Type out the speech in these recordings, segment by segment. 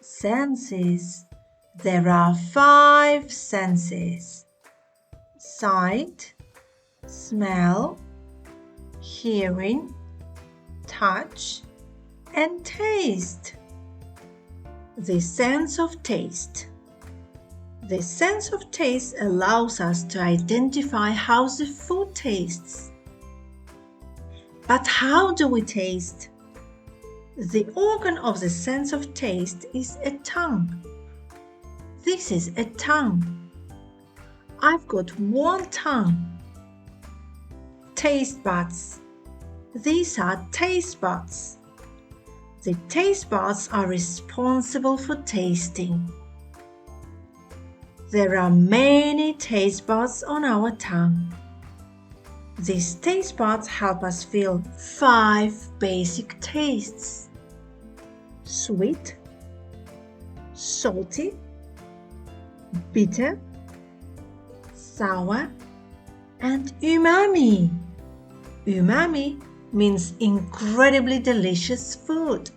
Senses. There are 5 senses: sight, smell, hearing, touch, and taste. The sense of taste. The sense of taste allows us to identify how the food tastes. But how do we taste? The organ of the sense of taste is a tongue. This is a tongue. I've got one tongue. Taste buds. These are taste buds. The taste buds are responsible for tasting. There are many taste buds on our tongue. These taste buds help us feel 5 basic tastes: sweet, salty, bitter, sour, and umami. Umami means incredibly delicious food.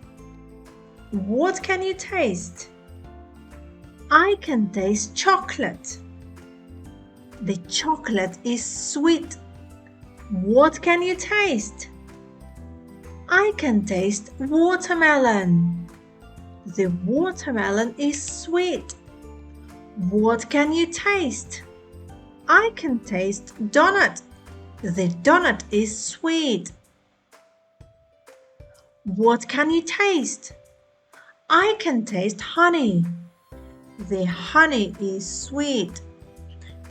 What can you taste? I can taste chocolate. The chocolate is sweet. What can you taste? I can taste watermelon. The watermelon is sweet. What can you taste? I can taste donut. The donut is sweet. What can you taste? I can taste honey. The honey is sweet.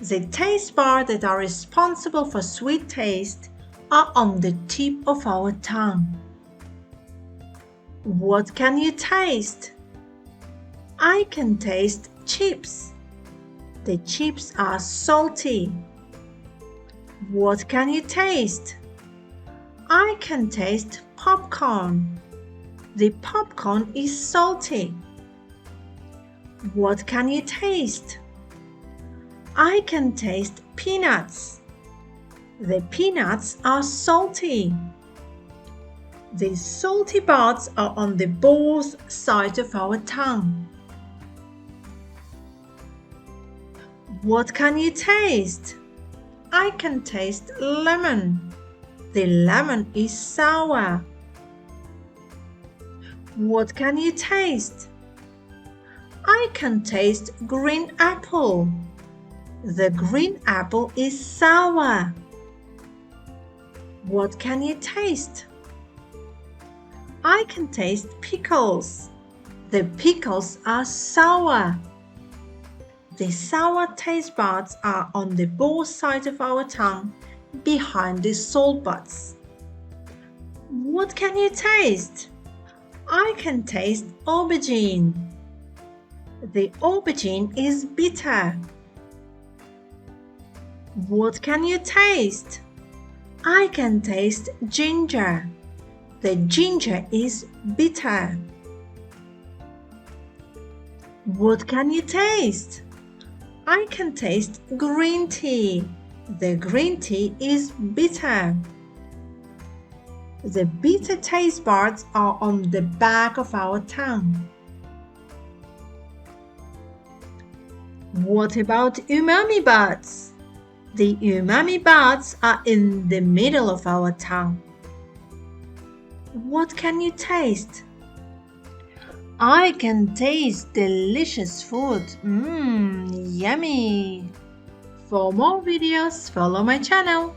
The taste buds that are responsible for sweet taste are on the tip of our tongue. What can you taste? I can taste chips. The chips are salty. What can you taste? I can taste popcorn. The popcorn is salty. What can you taste? I can taste peanuts. The peanuts are salty. The salty buds are on the both sides of our tongue. What can you taste? I can taste lemon. The lemon is sour. What can you taste? I can taste green apple. The green apple is sour. What can you taste? I can taste pickles. The pickles are sour. The sour taste buds are on the both sides of our tongue, behind the salt buds. What can you taste? I can taste aubergine. The aubergine is bitter. What can you taste? I can taste ginger. The ginger is bitter. What can you taste? I can taste green tea. The green tea is bitter. The bitter taste buds are on the back of our tongue. What about umami buds? The umami buds are in the middle of our tongue. What can you taste? I can taste delicious food. Yummy! For more videos, follow my channel.